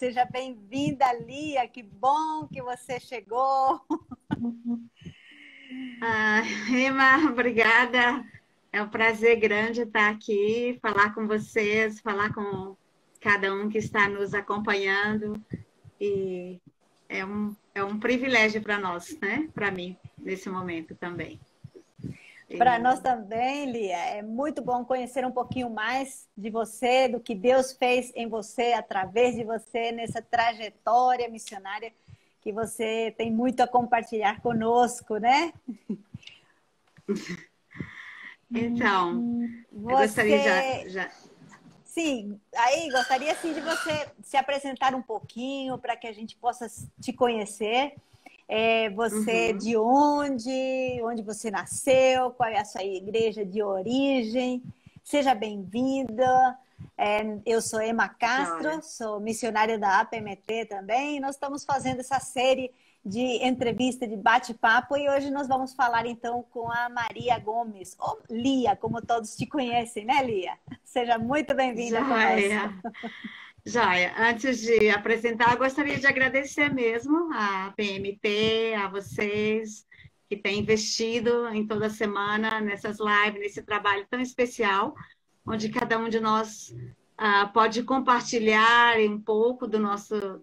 Seja bem-vinda, Lia. Que bom que você chegou. Rema, obrigada. É um prazer grande estar aqui, falar com vocês, falar com cada um que está nos acompanhando. E é um privilégio para nós, né? Para mim, nesse momento também. Para nós também, Lia. É muito bom conhecer um pouquinho mais de você, do que Deus fez em você, através de você, nessa trajetória missionária que você tem muito a compartilhar conosco, né? Então, eu gostaria Você, já... sim, aí gostaria sim de você se apresentar um pouquinho para que a gente possa te conhecer. Você Uhum, de onde você nasceu, qual é a sua igreja de origem. Seja bem-vinda. Eu sou Emma Castro, joia. sou missionária da APMT também. E nós estamos fazendo essa série de entrevista, de bate-papo, e hoje nós vamos falar então com a Maria Gomes, ou Lia, como todos te conhecem, né, Lia? Seja muito bem-vinda conosco. Joia. Joia, antes de apresentar, eu gostaria de agradecer mesmo a PMT, a vocês que têm investido em toda semana nessas lives, nesse trabalho tão especial, onde cada um de nós pode compartilhar um pouco do nosso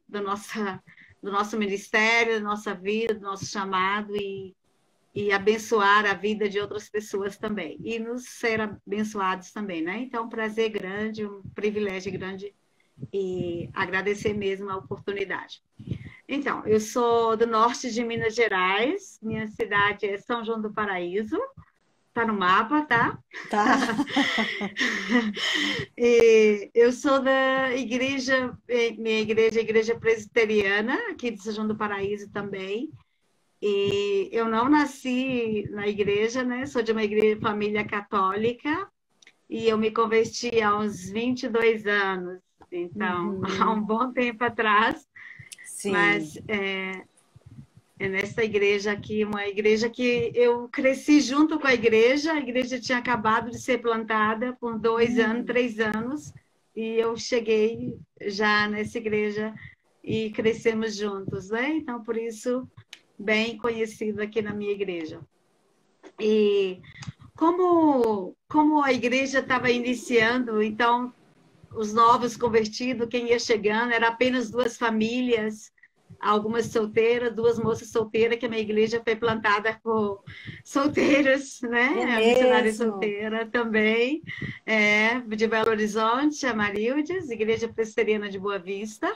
ministério, da nossa vida, do nosso chamado e abençoar a vida de outras pessoas também, e nos ser abençoados também, né? Então, um prazer grande, um privilégio grande e agradecer mesmo a oportunidade. Então, eu sou do norte de Minas Gerais, minha cidade é São João do Paraíso, tá no mapa, tá? Tá. E eu sou da igreja, minha igreja é a Igreja Presbiteriana, aqui de São João do Paraíso também. E eu não nasci na igreja, né? Sou de uma igreja, família católica, e eu me converti há uns 22 anos, então, há um Uhum. bom tempo atrás, Sim. mas é nessa igreja aqui, uma igreja que eu cresci junto com a igreja tinha acabado de ser plantada por 2 anos, Hum. 3 anos, e eu cheguei já nessa igreja e crescemos juntos, né? Então, por isso, bem conhecido aqui na minha igreja. E como a igreja estava iniciando, então os novos convertidos, quem ia chegando, era apenas 2 famílias, algumas solteiras, 2 moças solteiras, que a minha igreja foi plantada por solteiras, É né? A missionária mesmo. solteira também, de Belo Horizonte, a Marildes, Igreja Presbiteriana de Boa Vista.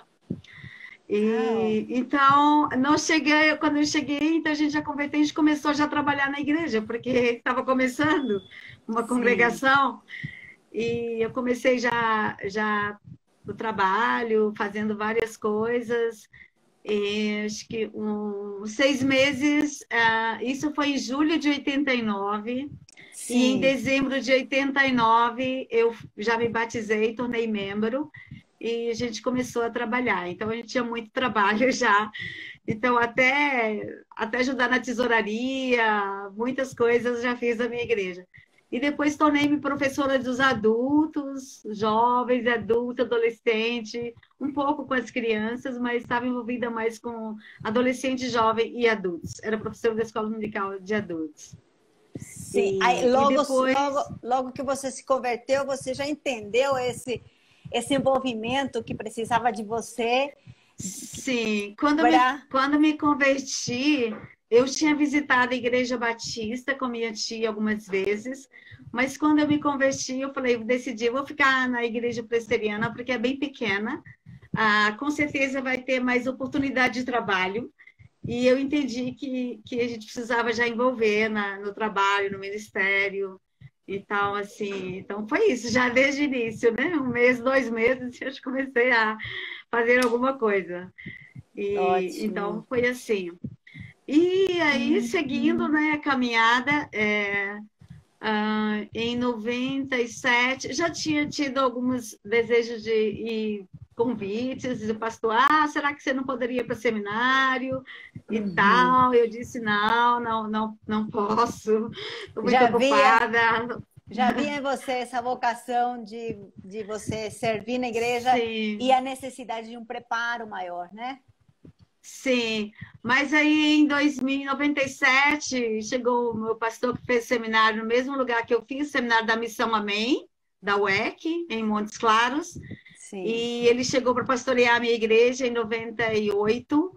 Uau. E então, não cheguei, quando eu cheguei, então a gente já converteu, a gente começou já a trabalhar na igreja, porque estava começando uma Sim. congregação, e eu comecei já o trabalho, fazendo várias coisas, e acho que 6 meses, isso foi em julho de 89, e em Sim. dezembro de 89 eu já me batizei, tornei membro, e a gente começou a trabalhar. Então, a gente tinha muito trabalho já. Então, até ajudar na tesouraria, muitas coisas já fiz na minha igreja. E depois tornei-me professora dos adultos, jovens, adultos, adolescente, um pouco com as crianças, mas estava envolvida mais com adolescente, jovem e adultos. Era professora da escola dominical de adultos. Sim. Aí, E depois, logo que você se converteu, você já entendeu esse envolvimento que precisava de você sim, para. quando me converti, eu tinha visitado a Igreja Batista com minha tia algumas vezes, mas quando eu me converti, eu falei, eu decidi, eu vou ficar na Igreja Presbiteriana, porque é bem pequena, com certeza vai ter mais oportunidade de trabalho, e eu entendi que a gente precisava já envolver no trabalho, no ministério, então, assim, então foi isso, já desde o início, né? 1 mês, 2 meses, eu já comecei a fazer alguma coisa. E então Ótimo. foi assim. E aí, seguindo, né, a caminhada, em 97, já tinha tido alguns desejos e convites do pastor, será que você não poderia ir para seminário e Uhum. tal? Eu disse, não, não, não, não posso, estou muito Já havia, ocupada. Já vi em você essa vocação de você servir na igreja Sim. e a necessidade de um preparo maior, né? Sim, mas aí em 1997 chegou o meu pastor que fez seminário no mesmo lugar que eu fiz, seminário da Missão Amém, da UEC, em Montes Claros, Sim. e ele chegou para pastorear a minha igreja em 98,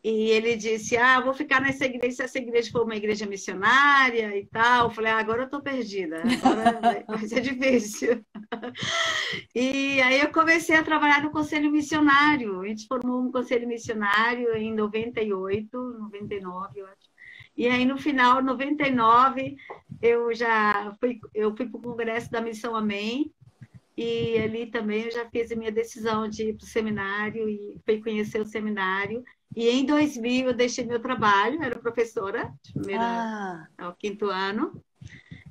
e ele disse, vou ficar nessa igreja, se essa igreja for uma igreja missionária e tal. Eu falei, agora eu estou perdida, agora vai ser difícil. E aí eu comecei a trabalhar no Conselho Missionário. A gente formou um Conselho Missionário em 98, 99, eu acho. E aí, no final, 99, eu fui para o Congresso da Missão Amém. E ali também eu já fiz a minha decisão de ir para o seminário e fui conhecer o seminário. E em 2000 eu deixei meu trabalho, era professora, de primeira ao quinto ano.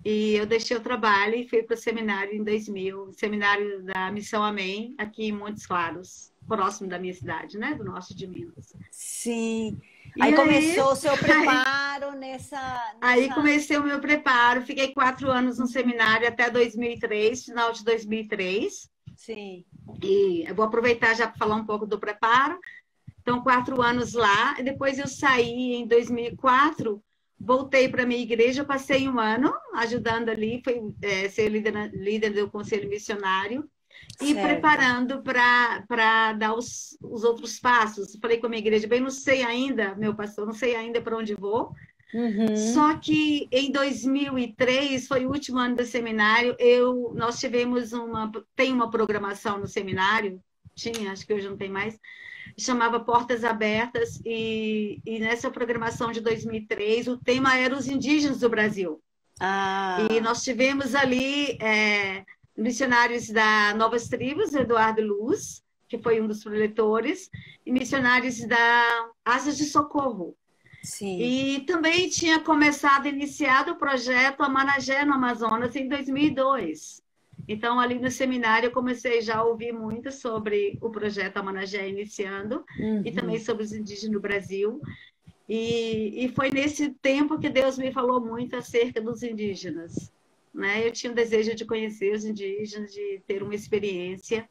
E eu deixei o trabalho e fui para o seminário em 2000, seminário da Missão Amém, aqui em Montes Claros, próximo da minha cidade, né? Do norte de Minas. Sim. Aí começou o seu preparo nessa... Aí comecei o meu preparo, fiquei 4 anos no seminário até 2003, final de 2003. Sim. E eu vou aproveitar já para falar um pouco do preparo. Então, 4 anos lá, e depois eu saí em 2004, voltei para a minha igreja, passei 1 ano ajudando ali, fui ser líder do Conselho Missionário e preparando para dar os outros passos. Falei com a minha igreja, bem, não sei ainda, meu pastor, não sei ainda para onde vou. Só que em 2003, foi o último ano do seminário, nós tivemos tem uma programação no seminário, acho que hoje não tem mais, chamava Portas Abertas, e nessa programação de 2003, o tema era os indígenas do Brasil. E nós tivemos ali missionários da Novas Tribos, Eduardo Luz, que foi um dos preletores, e missionários da Asas de Socorro. Sim. E também tinha iniciado o projeto Amanagé no Amazonas em 2002. Então, ali no seminário, eu comecei já a ouvir muito sobre o projeto Amanagé iniciando, e também sobre os indígenas no Brasil. E foi nesse tempo que Deus me falou muito acerca dos indígenas, né? Eu tinha um desejo de conhecer os indígenas, de ter uma experiência.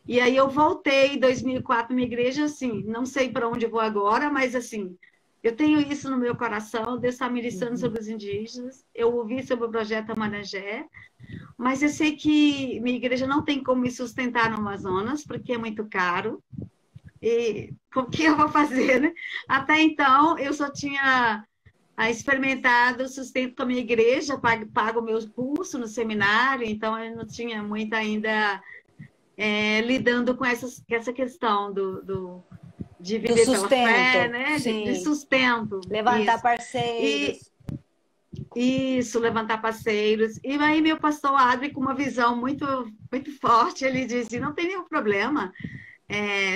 E aí eu voltei em 2004 minha igreja, assim, não sei para onde vou agora, mas assim, eu tenho isso no meu coração, Deus está ministrando sobre os indígenas. Eu ouvi sobre o projeto Amanagé, mas eu sei que minha igreja não tem como me sustentar no Amazonas, porque é muito caro. E o que eu vou fazer, né? Até então, eu só tinha experimentado o sustento com a minha igreja, pago o meu curso no seminário, então eu não tinha muito ainda lidando com essa questão de viver pela fé, né? De sustento. Levantar parceiros. Isso, levantar parceiros. E aí meu pastor abre com uma visão muito, muito forte, ele diz, não tem nenhum problema.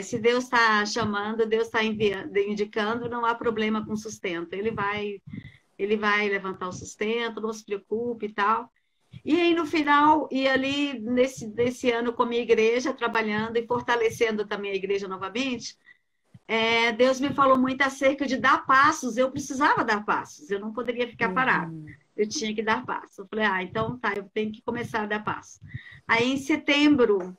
Se Deus está chamando, Deus está indicando, não há problema com sustento. Ele vai levantar o sustento, não se preocupe e tal. E aí, no final, e ali nesse ano com a minha igreja, trabalhando e fortalecendo também a igreja novamente, Deus me falou muito acerca de dar passos. Eu precisava dar passos, eu não poderia ficar parado. Eu tinha que dar passos. Eu falei, então tá, eu tenho que começar a dar passos. Aí, em setembro,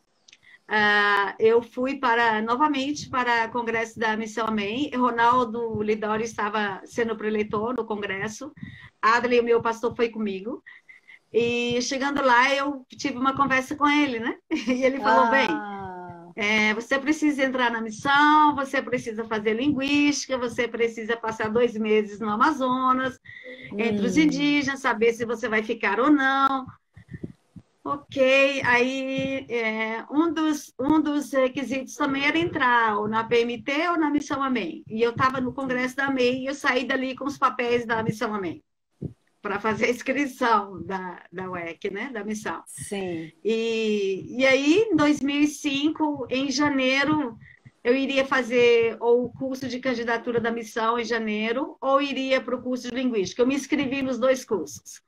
eu fui novamente para o Congresso da Missão Amém. Ronaldo Lidori estava sendo preleitor no Congresso. Adley, o meu pastor, foi comigo. E chegando lá, eu tive uma conversa com ele, né? E ele falou, você precisa entrar na missão, você precisa fazer linguística, você precisa passar 2 meses no Amazonas, entre os indígenas, saber se você vai ficar ou não. Ok, aí um dos requisitos também era entrar ou na PMT ou na Missão Amém. E eu estava no Congresso da Amém e eu saí dali com os papéis da Missão Amém para fazer a inscrição da UEC, né, da missão. Sim. E aí, em 2005, em janeiro, eu iria fazer ou o curso de candidatura da missão em janeiro, ou iria para o curso de linguística. Eu me inscrevi nos 2 cursos.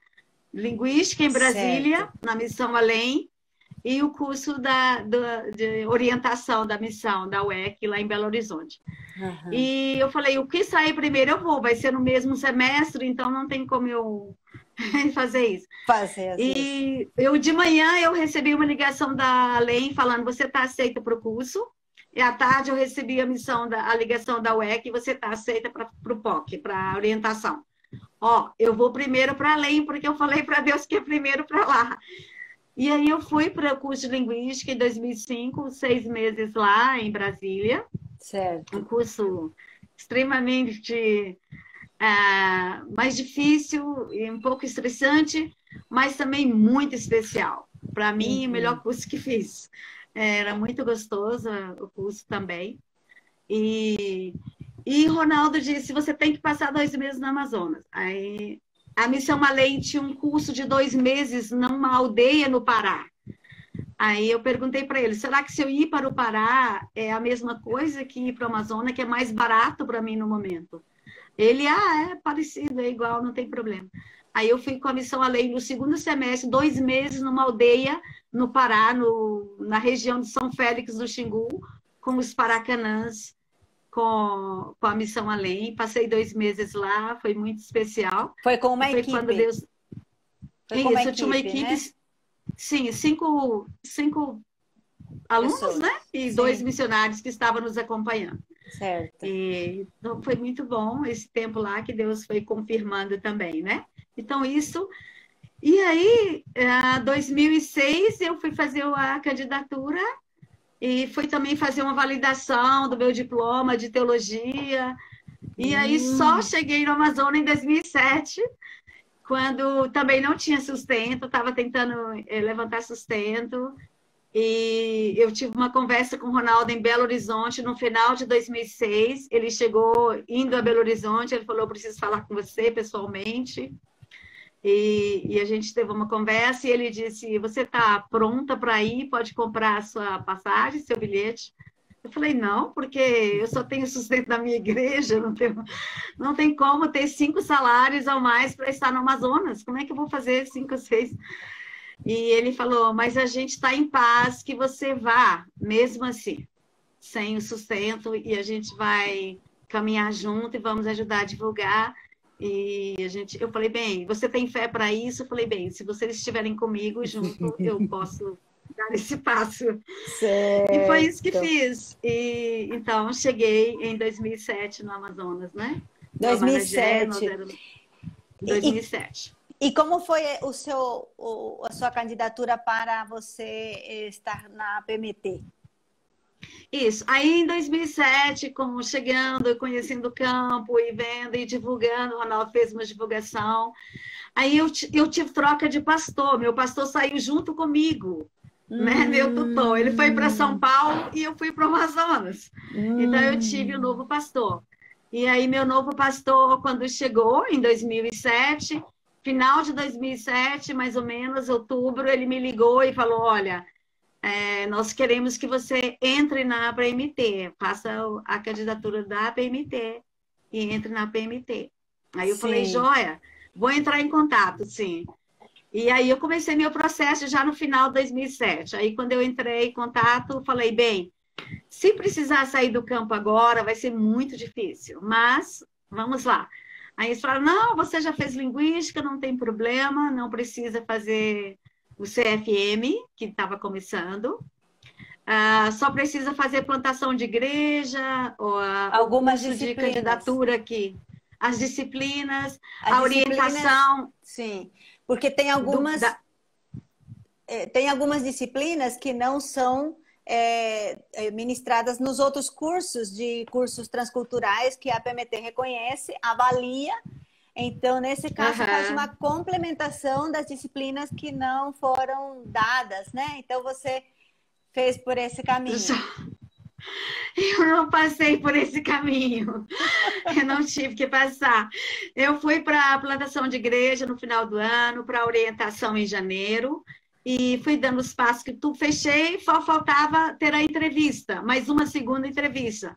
Linguística em Brasília, na Missão Além, e o curso de orientação da missão, da UEC, lá em Belo Horizonte. E eu falei, o que sair primeiro eu vou, vai ser no mesmo semestre, então não tem como eu fazer isso. Fazer às vezes. E eu de manhã eu recebi uma ligação da Além falando, você está aceita para o curso. E à tarde eu recebi a ligação da UEC, você está aceita para o POC, para orientação. Ó, eu vou primeiro para Além, porque eu falei para Deus que é primeiro para lá. E aí eu fui para o curso de Linguística em 2005, 6 meses lá em Brasília. Certo. Um curso extremamente mais difícil e um pouco estressante, mas também muito especial. Para mim, o melhor curso que fiz. Era muito gostoso o curso também. E Ronaldo disse, você tem que passar 2 meses no Amazonas. Aí a Missão Além tinha um curso de 2 meses numa aldeia no Pará. Aí eu perguntei para ele, será que se eu ir para o Pará é a mesma coisa que ir para o Amazonas, que é mais barato para mim no momento? Ele, é parecido, é igual, não tem problema. Aí eu fui com a Missão Além no 2º semestre, 2 meses numa aldeia no Pará, na região de São Félix do Xingu, com os Paracanãs, com a Missão Além. Passei 2 meses lá, foi muito especial. Foi com uma equipe. Quando Deus... Foi com uma eu tinha uma equipe, né? Sim, 5 alunos, pessoas, né? E sim, 2 missionários que estavam nos acompanhando. Certo. Então, foi muito bom esse tempo lá que Deus foi confirmando também, né? Então, isso... E aí, em 2006, eu fui fazer a candidatura e fui também fazer uma validação do meu diploma de teologia. E aí, só cheguei no Amazonas em 2007, quando também não tinha sustento, estava tentando levantar sustento. E eu tive uma conversa com o Ronaldo em Belo Horizonte no final de 2006. Ele chegou indo a Belo Horizonte, ele falou, eu preciso falar com você pessoalmente. E a gente teve uma conversa e ele disse, você está pronta para ir? Pode comprar a sua passagem, seu bilhete? Eu falei, não, porque eu só tenho sustento da minha igreja, não tem como ter 5 salários ou mais para estar no Amazonas. Como é que eu vou fazer 5 ou 6? E ele falou, mas a gente está em paz que você vá, mesmo assim, sem o sustento, e a gente vai caminhar junto e vamos ajudar a divulgar. E eu falei, bem, você tem fé para isso? Eu falei, bem, se vocês estiverem comigo junto, eu posso dar esse passo. Certo. E foi isso que fiz. E então, cheguei em 2007 no Amazonas, né? 2007. 2007. E como foi a sua candidatura para você estar na PMT? Isso. Aí, em 2007, chegando, conhecendo o campo e vendo e divulgando, o Ronaldo fez uma divulgação. Aí eu tive troca de pastor. Meu pastor saiu junto comigo, né? Meu tutor. Ele foi para São Paulo e eu fui para o Amazonas. Então, eu tive um novo pastor. E aí, meu novo pastor, quando chegou, em 2007, final de 2007, mais ou menos, outubro, ele me ligou e falou, olha... nós queremos que você entre na PMT, faça a candidatura da PMT e entre na PMT. Aí eu falei, joia, vou entrar em contato, sim. E aí eu comecei meu processo já no final de 2007. Aí quando eu entrei em contato, falei, bem, se precisar sair do campo agora, vai ser muito difícil, mas vamos lá. Aí eles falaram, não, você já fez linguística, não tem problema, não precisa fazer... o CFM, que estava começando, só precisa fazer plantação de igreja, ou algumas curso de candidatura aqui, as disciplinas, a orientação. Sim, porque tem algumas, tem algumas disciplinas que não são ministradas nos outros cursos transculturais que a PMT reconhece, avalia. Então, nesse caso, faz uma complementação das disciplinas que não foram dadas, né? Então, você fez por esse caminho. Eu não passei por esse caminho. Eu não tive que passar. Eu fui para a plantação de igreja no final do ano, para a orientação em janeiro, e fui dando os passos que tu fechei, só faltava ter a entrevista, mais uma segunda entrevista.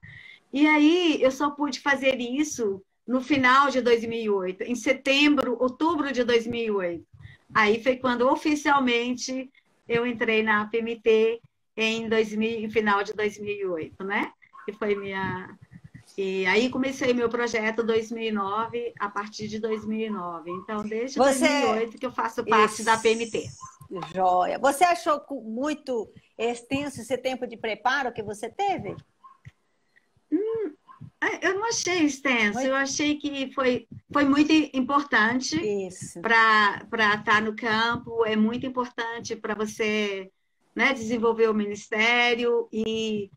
E aí, eu só pude fazer isso no final de 2008, em outubro de 2008. Aí foi quando oficialmente eu entrei na PMT em final de 2008, né? Que foi minha E aí comecei meu projeto em 2009, a partir de 2009. Então, desde Você... 2008 que eu faço parte da PMT. Joia. Você achou muito extenso esse tempo de preparo que você teve? Eu não achei extenso, eu Muito... achei que foi muito importante Isso. para estar no campo, é muito importante para você, né, desenvolver o ministério. E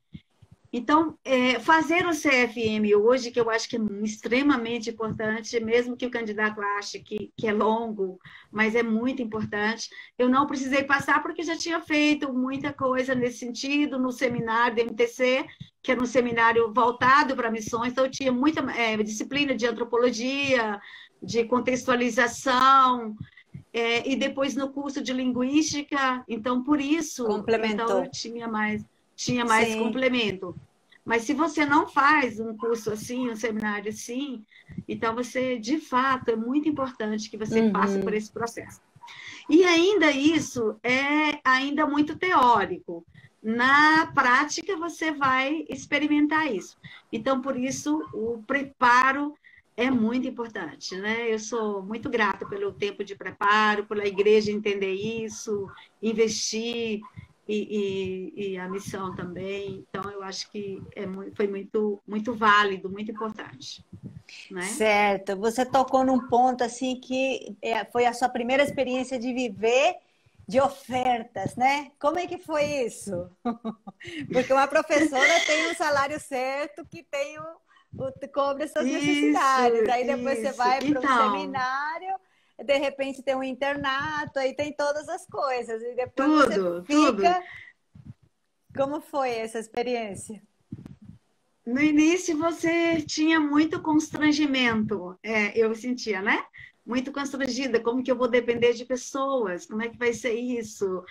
então, fazer o CFM hoje, que eu acho que é extremamente importante, mesmo que o candidato ache que é longo, mas é muito importante. Eu não precisei passar porque já tinha feito muita coisa nesse sentido no seminário do MTC, que era um seminário voltado para missões, então eu tinha muita disciplina de antropologia, de contextualização, e depois no curso de linguística, então por isso, então eu Complementou. tinha mais Sim. complemento. Mas se você não faz um curso assim, um seminário assim, então você, de fato, é muito importante que você passe por esse processo. E ainda isso é ainda muito teórico. Na prática, você vai experimentar isso. Então, por isso, o preparo é muito importante, né? Eu sou muito grata pelo tempo de preparo, pela igreja entender isso, investir e a missão também. Então, eu acho que foi muito, muito válido, muito importante, né? Certo. Você tocou num ponto assim que foi a sua primeira experiência de viver de ofertas, né? Como é que foi isso? Porque uma professora tem um salário certo que tem cobre as suas Isso, necessidades. Aí depois você isso. vai para um Então, seminário, de repente tem um internato, aí tem todas as coisas. E depois você tudo, tudo. fica. Como foi essa experiência? No início você tinha muito constrangimento, eu sentia, né? Muito constrangida, como que eu vou depender de pessoas? Como é que vai ser isso?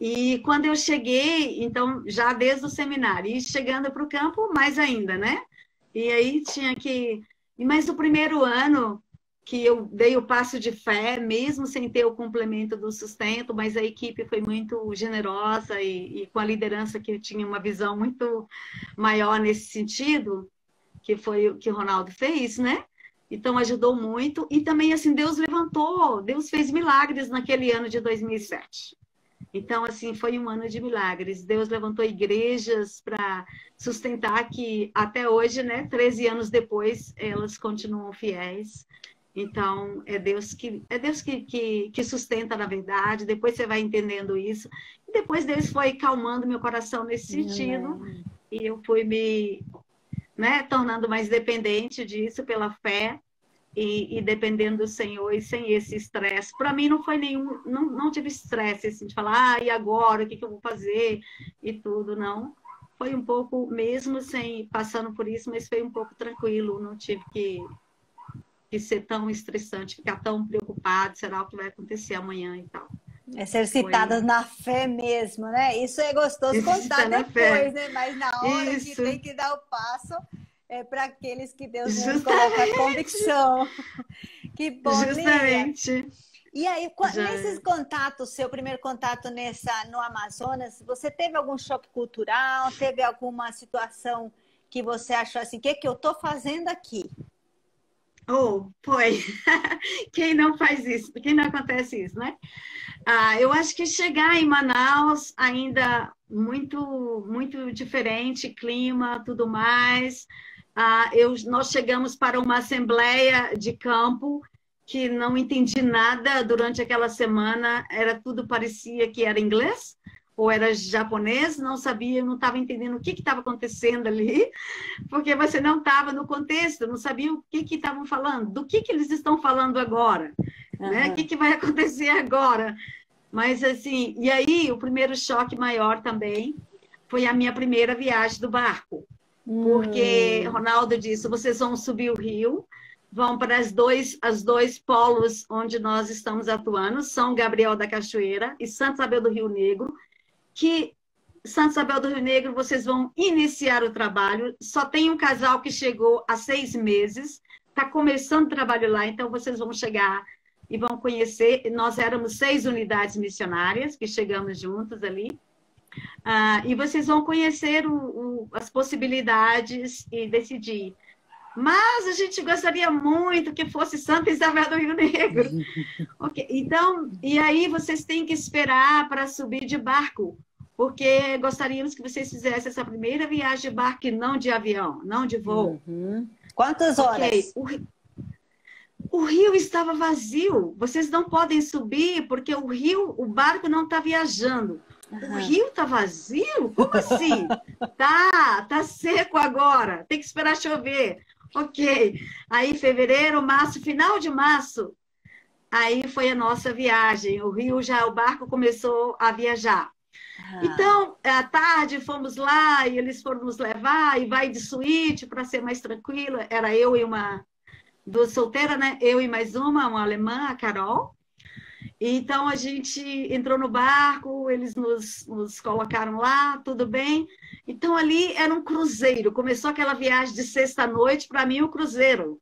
E quando eu cheguei, então, já desde o seminário, e chegando para o campo, mais ainda, né? E aí tinha que. Mas o primeiro ano que eu dei o passo de fé, mesmo sem ter o complemento do sustento, mas a equipe foi muito generosa e com a liderança que tinha uma visão muito maior nesse sentido, que foi o que o Ronaldo fez, né? Então ajudou muito. E também, assim, Deus levantou, Deus fez milagres naquele ano de 2007. Então, assim, foi um ano de milagres. Deus levantou igrejas para sustentar que até hoje, né, 13 anos depois, elas continuam fiéis. Então, é Deus que sustenta, na verdade. Depois você vai entendendo isso. E depois Deus foi calmando meu coração nesse sentido. E eu fui me, né, tornando mais dependente disso pela fé e dependendo do Senhor e sem esse estresse. Para mim não foi nenhum, não tive estresse assim, de falar, e agora, o que eu vou fazer e tudo, não. Foi um pouco, mesmo sem passando por isso, mas foi um pouco tranquilo, não tive que ser tão estressante, ficar tão preocupado, será o que vai acontecer amanhã e tal. É ser citadas Foi na fé mesmo, né? Isso é gostoso contar exercitar na fé. depois, né? Mas na hora que Isso, tem que dar o passo, é para aqueles que Deus mesmo coloca a justamente, convicção. Que bom, Lia. justamente. E aí, Já nesses contatos, seu primeiro contato no Amazonas, você teve algum choque cultural? Teve alguma situação que você achou assim, o que que eu estou fazendo aqui? foi. Quem não faz isso? Quem não acontece isso, né? Eu acho que chegar em Manaus ainda muito, muito diferente, clima, tudo mais. Nós chegamos para uma assembleia de campo que não entendi nada durante aquela semana. Tudo parecia que era inglês ou era japonês, não sabia, não estava entendendo o que estava acontecendo ali, porque você não estava no contexto, não sabia o que estavam falando, do que eles estão falando agora, né? O que vai acontecer agora? Mas assim, e aí o primeiro choque maior também foi a minha primeira viagem do barco, porque Ronaldo disse: vocês vão subir o rio, vão para as dois polos onde nós estamos atuando, São Gabriel da Cachoeira e Santa Isabel do Rio Negro, que Santa Isabel do Rio Negro vocês vão iniciar o trabalho, só tem um casal que chegou há 6 meses, está começando o trabalho lá, então vocês vão chegar e vão conhecer. Nós éramos 6 unidades missionárias que chegamos juntos ali. E vocês vão conhecer as possibilidades e decidir. Mas a gente gostaria muito que fosse Santa Isabel do Rio Negro. Okay. Então, e aí vocês têm que esperar para subir de barco, porque gostaríamos que vocês fizessem essa primeira viagem de barco e não de avião, não de voo. Quantas horas? O rio estava vazio. Vocês não podem subir porque o barco não está viajando. O rio está vazio? Como assim? Tá seco agora. Tem que esperar chover. Ok. Aí, fevereiro, março, final de março, aí foi a nossa viagem. O barco começou a viajar. Então, à tarde, fomos lá e eles foram nos levar e vai de suíte para ser mais tranquila. Era eu e duas solteiras, né? Eu e mais uma alemã, a Carol. Então, a gente entrou no barco, eles nos colocaram lá, tudo bem. Então, ali era um cruzeiro. Começou aquela viagem de sexta-noite, para mim, o cruzeiro.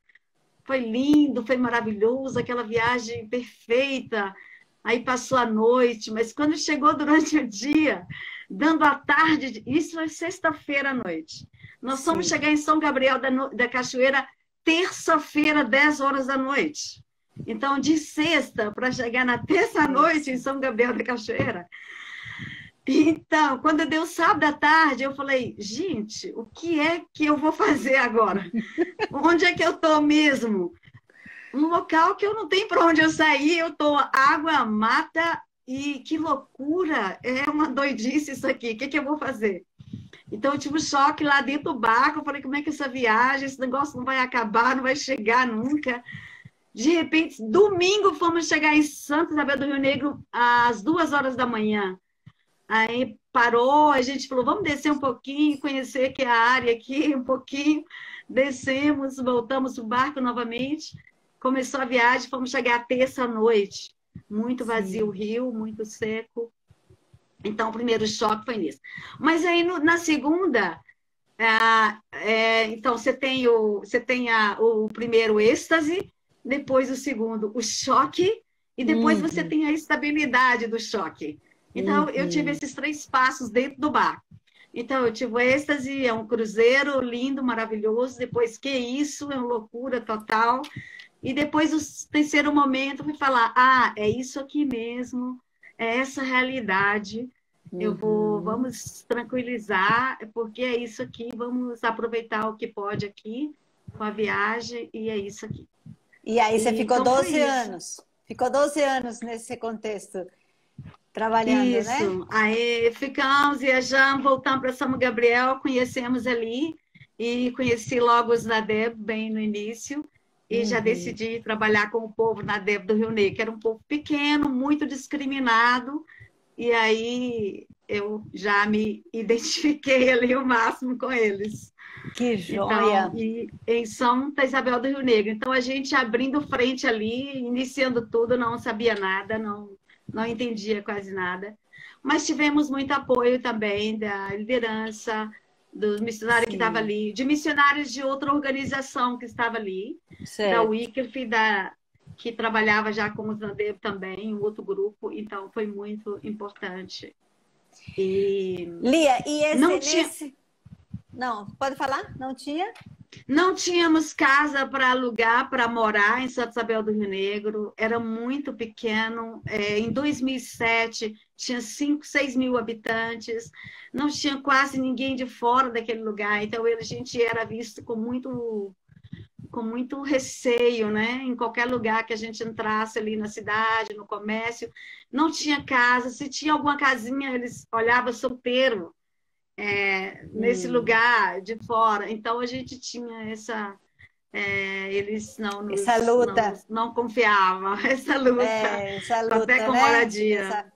Foi lindo, foi maravilhoso, aquela viagem perfeita. Aí passou a noite, mas quando chegou durante o dia, dando a tarde, isso foi sexta-feira à noite. Nós fomos chegar em São Gabriel da Cachoeira terça-feira, 10 horas da noite. Então, de sexta para chegar na terça-noite em São Gabriel da Cachoeira. Então, quando deu sábado à tarde, eu falei, gente, o que é que eu vou fazer agora? Onde é que eu estou mesmo? Um local que eu não tenho para onde eu sair, eu estou água, mata, e que loucura! É uma doidice isso aqui, o que eu vou fazer? Então, eu tive um choque lá dentro do barco, eu falei, como é que essa viagem, esse negócio não vai acabar, não vai chegar nunca. De repente, domingo, fomos chegar em Santa Isabel do Rio Negro às 2 horas da manhã. Aí parou, a gente falou, vamos descer um pouquinho, conhecer aqui a área aqui um pouquinho. Descemos, voltamos para o barco novamente. Começou a viagem, fomos chegar à terça-noite. Muito vazio o rio, muito seco. Então, o primeiro choque foi nisso. Mas aí, na segunda, então, você tem o primeiro êxtase, depois o segundo, o choque, e depois você tem a estabilidade do choque. Então, eu tive esses 3 passos dentro do barco. Então, eu tive o êxtase, é um cruzeiro lindo, maravilhoso. Depois, que isso? É uma loucura total. E depois, o terceiro momento, eu fui falar, é isso aqui mesmo, é essa realidade. Vamos tranquilizar, porque é isso aqui, vamos aproveitar o que pode aqui com a viagem, e é isso aqui. E aí você ficou então, 12 anos. Ficou 12 anos nesse contexto, trabalhando, isso. Né? Aí ficamos, viajamos, voltamos para São Gabriel, conhecemos ali, e conheci logo os Nadeb bem no início, e já decidi trabalhar com o povo Nadeb do Rio Negro, que era um povo pequeno, muito discriminado, e aí eu já me identifiquei ali o máximo com eles. Que joia! Então, e em Santa Isabel do Rio Negro. Então, a gente abrindo frente ali, iniciando tudo, não sabia nada, não entendia quase nada. Mas tivemos muito apoio também da liderança, dos missionários que estavam ali, de missionários de outra organização que estava ali, da Wycliffe, que trabalhava já com os Nadeb também, um outro grupo. Então, foi muito importante. Lia, e esse... Não, pode falar? Não tinha? Não tínhamos casa para alugar, para morar em Santa Isabel do Rio Negro. Era muito pequeno. Em 2007, tinha 5, 6 mil habitantes. Não tinha quase ninguém de fora daquele lugar. Então, a gente era visto com muito receio, né? Em qualquer lugar que a gente entrasse ali na cidade, no comércio. Não tinha casa. Se tinha alguma casinha, eles olhavam solteiro. Nesse lugar de fora. Então, a gente tinha eles essa luta. Não confiavam. Essa luta até com moradia.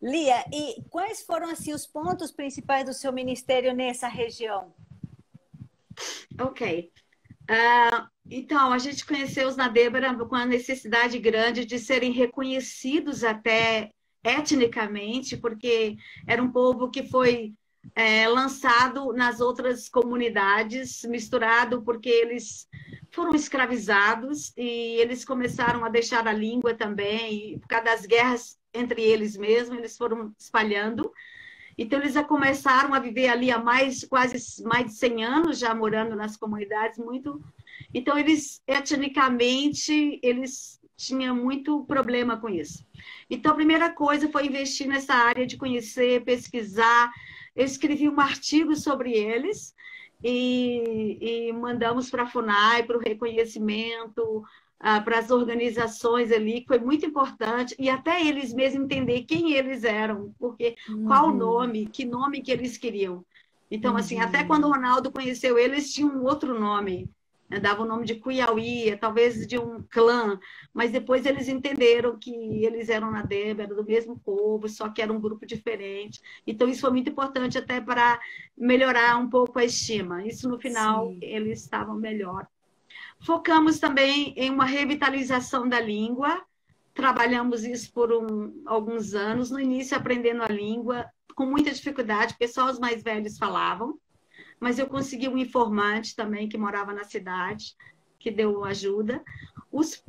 Lia, e quais foram assim, os pontos principais do seu ministério nessa região? Ok. Então, a gente conheceu os Nadeb com a necessidade grande de serem reconhecidos até etnicamente, porque era um povo que foi lançado nas outras comunidades, misturado, porque eles foram escravizados e eles começaram a deixar a língua também, e por causa das guerras entre eles mesmos, eles foram espalhando. Então, eles já começaram a viver ali há quase mais de 100 anos, já morando nas comunidades, muito. Então, eles, etnicamente, eles tinham muito problema com isso. Então, a primeira coisa foi investir nessa área de conhecer, pesquisar. Eu escrevi um artigo sobre eles e mandamos para a FUNAI, para o reconhecimento, para as organizações ali, que foi muito importante, e até eles mesmos entender quem eles eram, porque qual o nome, que nome que eles queriam. Então, assim, até quando o Ronaldo conheceu eles, tinham um outro nome, né? Dava o nome de Cuiauí, talvez de um clã, mas depois eles entenderam que eles eram Nadeba, eram do mesmo povo, só que era um grupo diferente. Então, isso foi muito importante até para melhorar um pouco a estima. Isso, no final, sim, eles estavam melhor. Focamos também em uma revitalização da língua, trabalhamos isso por alguns anos, no início aprendendo a língua, com muita dificuldade, porque só os mais velhos falavam, mas eu consegui um informante também que morava na cidade, que deu ajuda. Os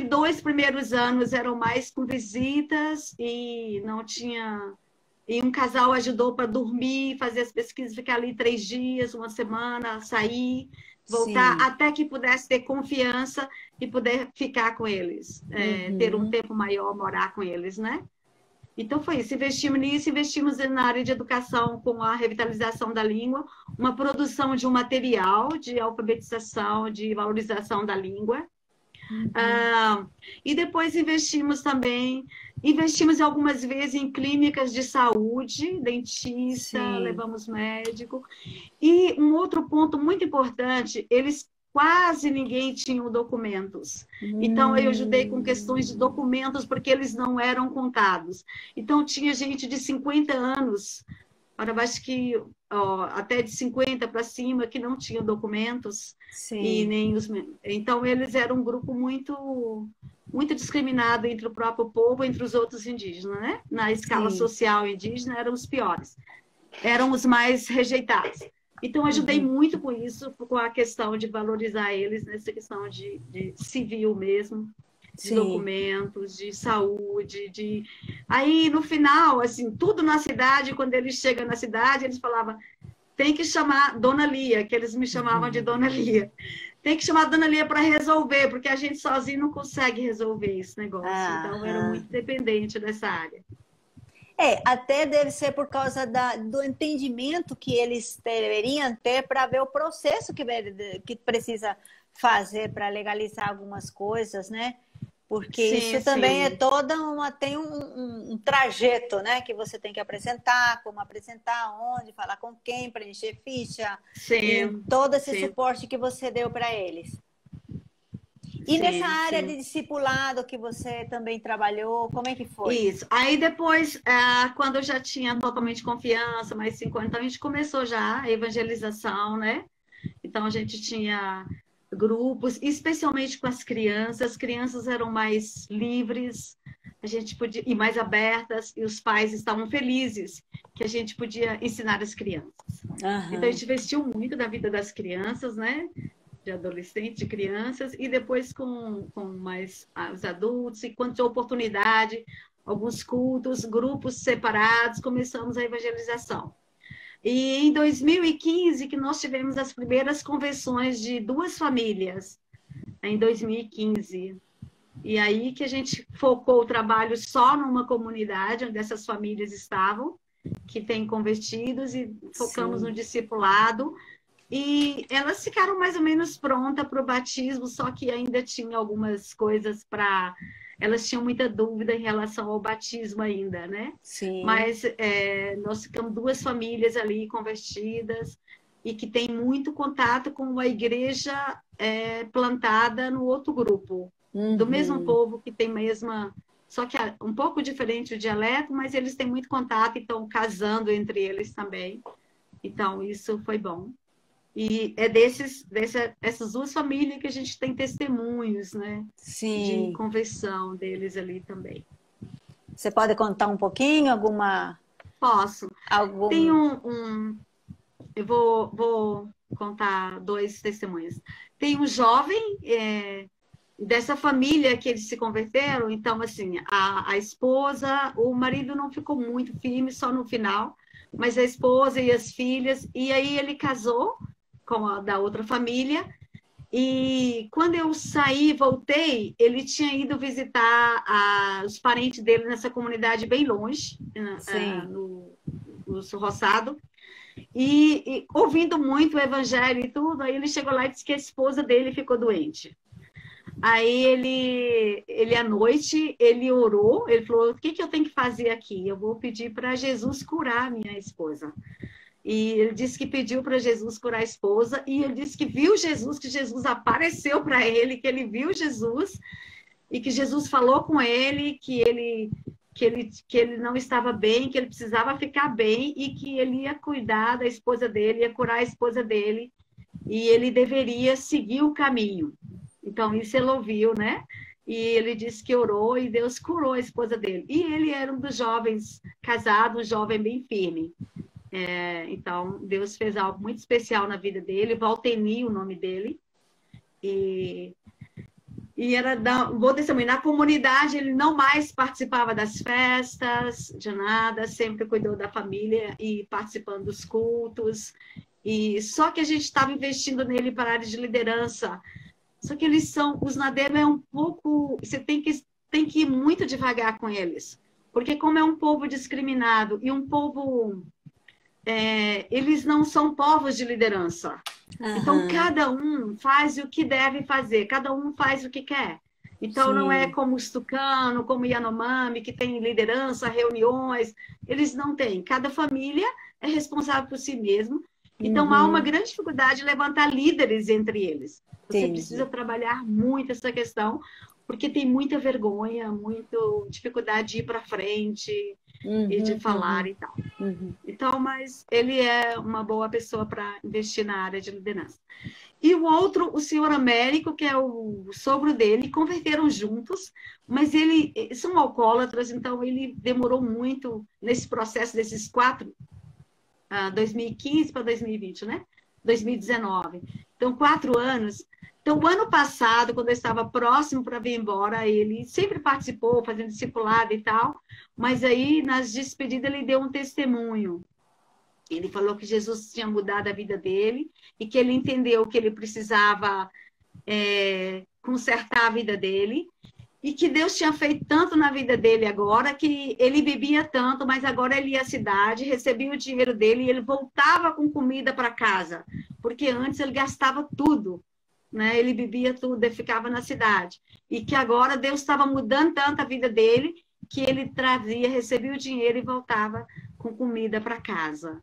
2 primeiros anos eram mais com visitas e não tinha... E um casal ajudou para dormir, fazer as pesquisas, ficar ali 3 dias, uma semana, sair, voltar, sim, até que pudesse ter confiança e poder ficar com eles, ter um tempo maior, morar com eles, né? Então foi isso, investimos nisso, investimos na área de educação com a revitalização da língua, uma produção de um material de alfabetização, de valorização da língua. E depois investimos algumas vezes em clínicas de saúde, dentista, sim, levamos médico. E um outro ponto muito importante, eles quase ninguém tinha documentos. Então, eu ajudei com questões de documentos, porque eles não eram contados. Então, tinha gente de 50 anos, eu acho que até de 50 para cima, que não tinha documentos. Sim. E nem os... Então, eles eram um grupo muito, muito discriminado entre o próprio povo, entre os outros indígenas, né? Na escala, sim, social indígena, eram os piores. Eram os mais rejeitados. Então, ajudei muito com isso, com a questão de valorizar eles, nessa questão de civil mesmo, de, sim, documentos, de saúde, Aí, no final, assim, tudo na cidade, quando eles chegam na cidade, eles falavam, tem que chamar Dona Lia, que eles me chamavam de Dona Lia. Tem que chamar Dona Lia para resolver, porque a gente sozinho não consegue resolver esse negócio. Então, eu era muito dependente dessa área. Até deve ser por causa do entendimento que eles deveriam ter para ver o processo que precisa fazer para legalizar algumas coisas, né? Porque sim, isso também sim, é toda tem um trajeto, né? Que você tem que apresentar, como apresentar, onde, falar com quem, preencher ficha, sim, e todo esse sim, suporte que você deu para eles. E sim, nessa área, sim, de discipulado que você também trabalhou, como é que foi? Isso. Aí depois, quando eu já tinha totalmente confiança, mais 50 anos, a gente começou já a evangelização, né? Então, a gente tinha grupos, especialmente com as crianças eram mais livres, a gente podia ir mais abertas, e os pais estavam felizes que a gente podia ensinar as crianças. Então, a gente investiu muito na vida das crianças, né? De adolescentes, de crianças, e depois com mais os adultos, e quando tinha oportunidade, alguns cultos, grupos separados, começamos a evangelização. E em 2015, que nós tivemos as primeiras conversões de 2 famílias, em 2015. E aí que a gente focou o trabalho só numa comunidade, onde essas famílias estavam, que tem convertidos, e focamos sim, no discipulado. E elas ficaram mais ou menos prontas para o batismo, só que ainda tinha algumas coisas para... Elas tinham muita dúvida em relação ao batismo ainda, né? Sim. Mas nós ficamos 2 famílias ali convertidas e que tem muito contato com a igreja plantada no outro grupo, do mesmo povo, que tem mesma... Só que um pouco diferente o dialeto, mas eles têm muito contato e estão casando entre eles também. Então, isso foi bom. E é dessas 2 famílias que a gente tem testemunhos, né? Sim. De conversão deles ali também. Você pode contar um pouquinho, alguma... Posso. Tem eu vou contar 2 testemunhos. Tem um jovem dessa família que eles se converteram, então, assim, a esposa, o marido não ficou muito firme, só no final, mas a esposa e as filhas, e aí ele casou com a da outra família, e quando eu saí, voltei, ele tinha ido visitar os parentes dele nessa comunidade bem longe, Sim. no Roçado, e ouvindo muito o evangelho e tudo, aí ele chegou lá e disse que a esposa dele ficou doente. Aí ele à noite, ele orou, ele falou, o que que eu tenho que fazer aqui? Eu vou pedir para Jesus curar minha esposa. E ele disse que pediu para Jesus curar a esposa, e ele disse que viu Jesus, que Jesus apareceu para ele, que ele viu Jesus, e que Jesus falou com ele, que ele não estava bem, que ele precisava ficar bem, e que ele ia cuidar da esposa dele, ia curar a esposa dele, e ele deveria seguir o caminho. Então, isso ele ouviu, né? E ele disse que orou e Deus curou a esposa dele. E ele era um dos jovens casados, um jovem bem firme. Então, Deus fez algo muito especial na vida dele. Valteni, o nome dele. E era, vou testemunhar, na comunidade ele não mais participava das festas, de nada, sempre cuidou da família e participando dos cultos. E só que a gente estava investindo nele para a área de liderança. Só que os Nadeb é um pouco, você tem que ir muito devagar com eles. Porque como é um povo discriminado e um povo, eles não são povos de liderança. Uhum. Então, cada um faz o que deve fazer, cada um faz o que quer. Então, Sim. não é como os Tucano, como Yanomami, que tem liderança, reuniões. Eles não têm. Cada família é responsável por si mesmo. Então, há uma grande dificuldade de levantar líderes entre eles. Você precisa trabalhar muito essa questão, porque tem muita vergonha, muita dificuldade de ir para frente e de falar e tal. Então, mas ele é uma boa pessoa para investir na área de liderança. E o outro, o senhor Américo, que é o sogro dele, converteram juntos, mas eles são alcoólatras, então ele demorou muito nesse processo desses 2015 para 2020, né? 2019. Então, 4 anos. Então, o ano passado, quando eu estava próximo para vir embora, ele sempre participou, fazendo discipulado e tal, mas aí, nas despedidas, ele deu um testemunho. Ele falou que Jesus tinha mudado a vida dele e que ele entendeu que ele precisava consertar a vida dele e que Deus tinha feito tanto na vida dele agora que ele bebia tanto, mas agora ele ia à cidade, recebia o dinheiro dele e ele voltava com comida para casa, porque antes ele gastava tudo. Né? Ele bebia tudo, ele ficava na cidade. E que agora Deus estava mudando tanto a vida dele que ele trazia, recebia o dinheiro e voltava com comida para casa.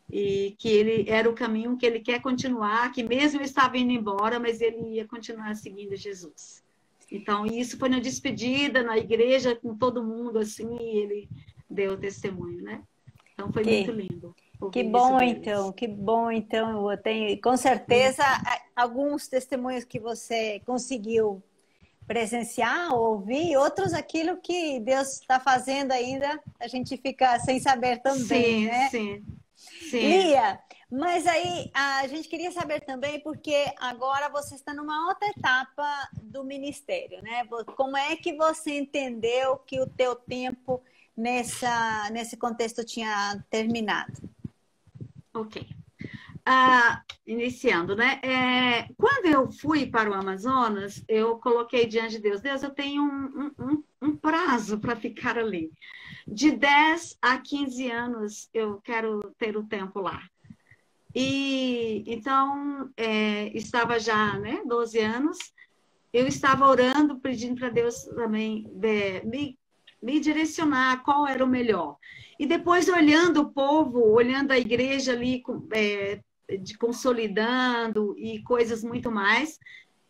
E que ele era o caminho que ele quer continuar, que mesmo ele estava indo embora, mas ele ia continuar seguindo Jesus. Então, isso foi na despedida, na igreja, com todo mundo, assim, e ele deu o testemunho, né? Então, foi muito lindo. Que bom, então. Eu tenho, com certeza, alguns testemunhos que você conseguiu presenciar, ouvir, outros aquilo que Deus está fazendo ainda, a gente fica sem saber também, né? Sim. Lia, mas aí a gente queria saber também, porque agora você está numa outra etapa do ministério, né? Como é que você entendeu que o teu tempo nesse contexto tinha terminado? Ok. Iniciando, né? Quando eu fui para o Amazonas, eu coloquei diante de Deus, eu tenho um prazo para ficar ali. De 10 a 15 anos eu quero ter o tempo lá. E então, estava já, né, 12 anos, eu estava orando, pedindo para Deus também me direcionar qual era o melhor. E depois, olhando o povo, olhando a igreja ali, consolidando e coisas muito mais.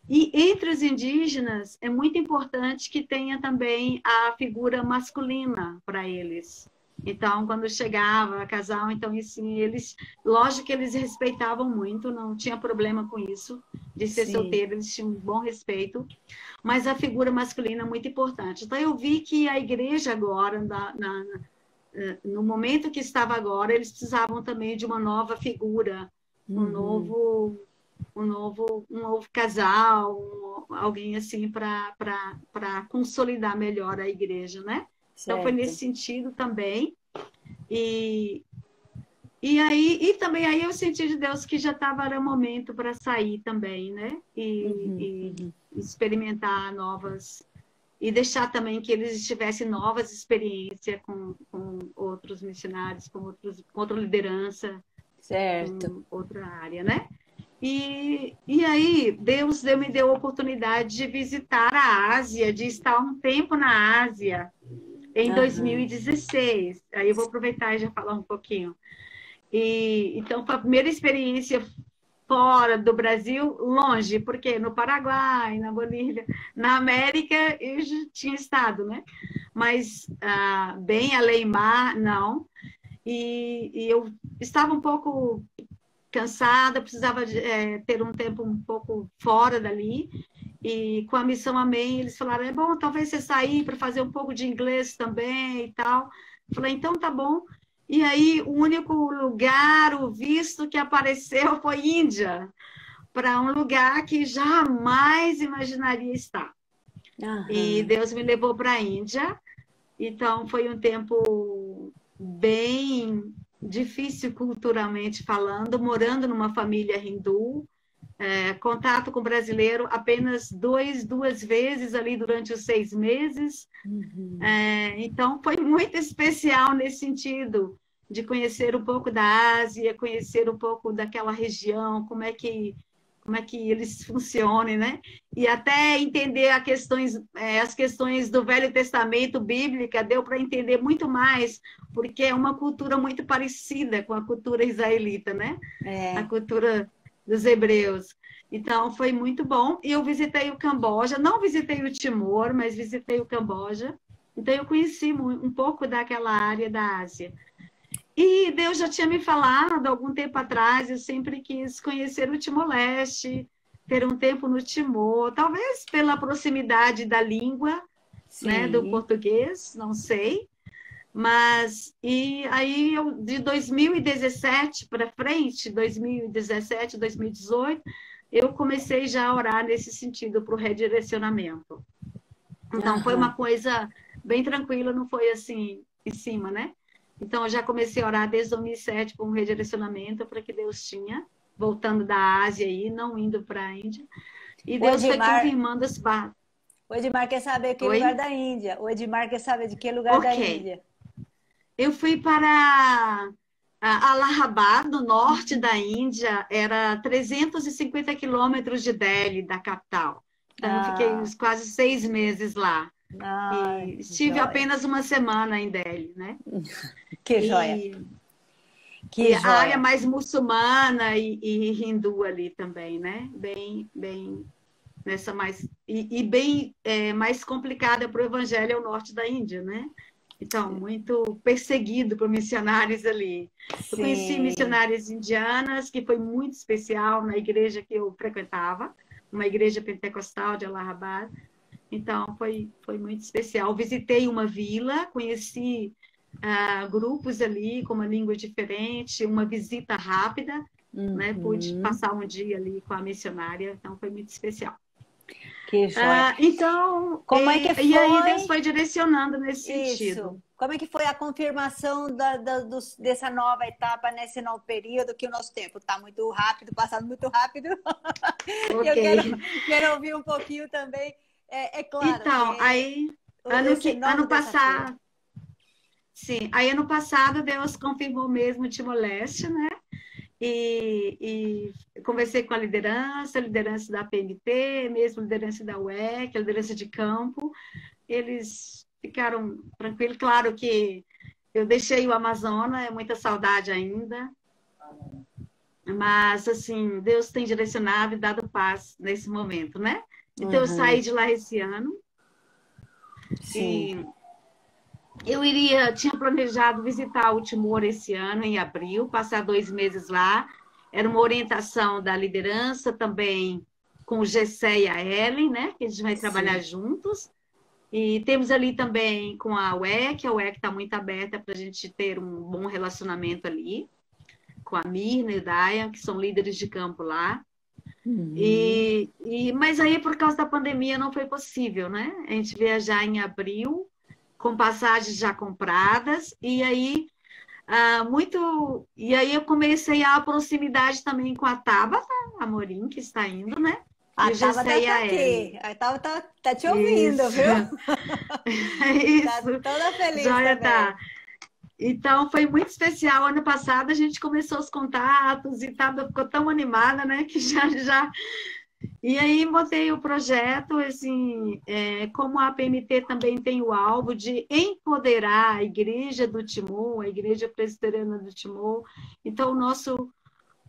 E entre os indígenas, é muito importante que tenha também a figura masculina para eles. Então, quando chegava a casal, então, assim, lógico que eles respeitavam muito, não tinha problema com isso, de ser solteiro, eles tinham um bom respeito, mas a figura masculina é muito importante. Então, eu vi que a igreja agora, no momento que estava agora, eles precisavam também de uma nova figura, um novo um novo casal, alguém assim para consolidar melhor a igreja, né? Então foi nesse Certo. sentido também. E, e também aí eu senti de Deus que já estava era o momento para sair também, né? Uhum, E uhum. experimentar novas e deixar também que eles tivessem novas experiências com outros missionários, com outra liderança, Certo. com outra área, né? E aí Deus me deu a oportunidade de visitar a Ásia, de estar um tempo na Ásia em Aham. 2016. Aí eu vou aproveitar e já falar um pouquinho. Então foi a primeira experiência fora do Brasil, longe, porque no Paraguai, na Bolívia, na América eu já tinha estado, né? Mas bem além mar, não. E eu estava um pouco cansada, precisava ter um tempo um pouco fora dali. E com a Missão Amém, eles falaram: é bom, talvez você sair para fazer um pouco de inglês também e tal. Eu falei: então tá bom. E aí, o único lugar, o visto que apareceu foi Índia, para um lugar que jamais imaginaria estar. E Aham. Deus me levou para a Índia. Então, foi um tempo bem difícil culturalmente falando, morando numa família hindu, contato com brasileiro apenas duas vezes ali durante os 6 meses. Uhum. Então, foi muito especial nesse sentido, de conhecer um pouco da Ásia, conhecer um pouco daquela região, como é que eles funcionam, né? E até entender as questões do Velho Testamento bíblica, deu para entender muito mais, porque é uma cultura muito parecida com a cultura israelita, né? A É. cultura dos hebreus. Então, foi muito bom. E eu visitei o Camboja, não visitei o Timor, mas visitei o Camboja. Então, eu conheci um pouco daquela área da Ásia. E Deus já tinha me falado, algum tempo atrás, eu sempre quis conhecer o Timor-Leste, ter um tempo no Timor, talvez pela proximidade da língua, né, do Sim. português, não sei. Mas, e aí, de 2017 para frente, 2017, 2018, eu comecei já a orar nesse sentido, para o redirecionamento. Então, foi uma Aham. coisa bem tranquila, não foi assim, em cima, né? Então, eu já comecei a orar desde 2007 por um redirecionamento para que Deus tinha, voltando da Ásia aí, não indo para a Índia. E O Deus foi Edmar, confirmando as barras. o Edmar quer saber que lugar Oi? da Índia. O Edmar quer saber de que lugar da Ok. Índia. Eu fui para Allahabad, no norte da Índia, era 350 quilômetros de Delhi, da capital. Então, eu fiquei Ah, quase 6 meses lá. ah, E estive joia. apenas uma semana em Delhi, né? Que joia. E, Que e a área joia. mais muçulmana e hindu ali também, né? Bem nessa mais e bem mais complicada para o evangelho é o norte da Índia, né? Então, muito perseguido por missionários ali. Eu conheci Sim. missionárias indianas, que foi muito especial na igreja que eu frequentava, uma igreja pentecostal de Allahabad. Então, foi muito especial. Visitei uma vila, conheci grupos ali com uma língua diferente, uma visita rápida, né? Pude Uhum. passar um dia ali com a missionária, então foi muito especial. Que joia. Então, Como é que e aí Deus foi foi direcionando nesse isso? sentido. Como é que foi a confirmação dessa nova etapa nesse novo período que o nosso tempo está muito rápido, passando muito rápido? E Ok. eu quero ouvir um pouquinho também. É claro, Então, aí, esse novo ano desafio. passado, sim, aí ano passado Deus confirmou mesmo o Timor-Leste, né? E conversei com a liderança da PNT, mesmo a liderança da UEC, a liderança de campo. Eles ficaram tranquilos. Claro que eu deixei o Amazonas, é muita saudade ainda, mas, assim, Deus tem direcionado e dado paz nesse momento, né? Então, eu saí Uhum. de lá esse ano Sim, e tinha planejado visitar o Timor esse ano, em abril, passar 2 meses lá. Era uma orientação da liderança também com o Gessé e a Ellen, né? Que a gente vai trabalhar sim. juntos. E temos ali também com a UEC está muito aberta para a gente ter um bom relacionamento ali, com a Mirna e o Dayan, que são líderes de campo lá. Mas aí, por causa da pandemia, não foi possível, né? A gente viajar em abril, com passagens já compradas, e aí eu comecei a proximidade também com a Tabata Amorim, que está indo, né? A E o Tabata Gessé e tá a Ellen. aqui. A Tabata tá te ouvindo, Isso. viu? É Tá isso. toda feliz Joia, também. tá. Então, foi muito especial. Ano passado, a gente começou os contatos e Tabata ficou tão animada, né? Que já... E aí, montei o projeto, assim, como a PMT também tem o alvo de empoderar a Igreja do Timor, a Igreja Presbiteriana do Timor. Então,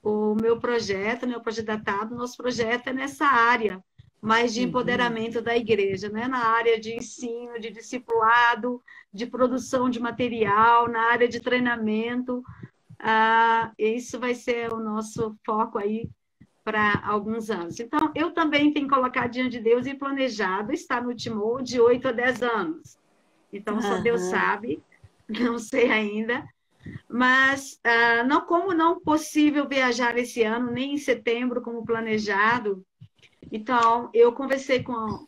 o meu projeto, né, o projeto da TAB, nosso projeto é nessa área, mais de empoderamento da igreja, né? Na área de ensino, de discipulado, de produção de material, na área de treinamento. Isso vai ser o nosso foco aí para alguns anos. Então, eu também tenho que colocar diante de Deus e planejado estar no Timor de 8 a 10 anos. Então, só Deus sabe, não sei ainda. Mas não possível viajar esse ano, nem em setembro, como planejado. Então, eu conversei com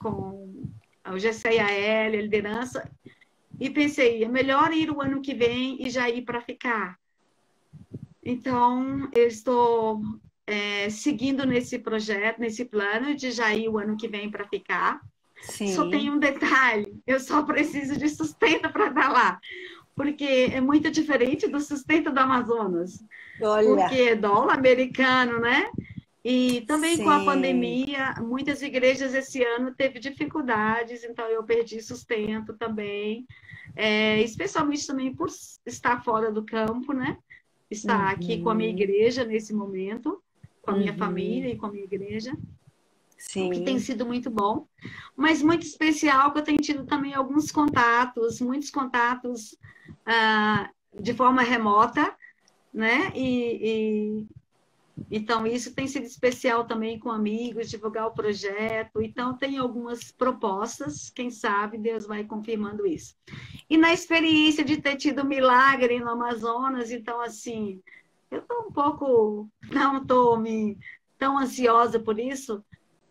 o Gessé e a Elia, a liderança, e pensei, é melhor ir o ano que vem e já ir para ficar. Então, eu estou seguindo nesse projeto, nesse plano de já ir o ano que vem para ficar. Sim. Só tem um detalhe, eu só preciso de sustento para estar lá. Porque é muito diferente do sustento do Amazonas. Olha. Porque é dólar americano, né? E também Sim. com a pandemia, muitas igrejas esse ano teve dificuldades, então eu perdi sustento também, especialmente também por estar fora do campo, né? Estar aqui com a minha igreja nesse momento, com a minha família e com a minha igreja. Sim. O que tem sido muito bom, mas muito especial que eu tenho tido também alguns contatos, muitos contatos de forma remota, né? Então, isso tem sido especial também com amigos, divulgar o projeto. Então, tem algumas propostas, quem sabe Deus vai confirmando isso. E na experiência de ter tido milagre no Amazonas, então, assim, eu estou um pouco, não estou tão ansiosa por isso.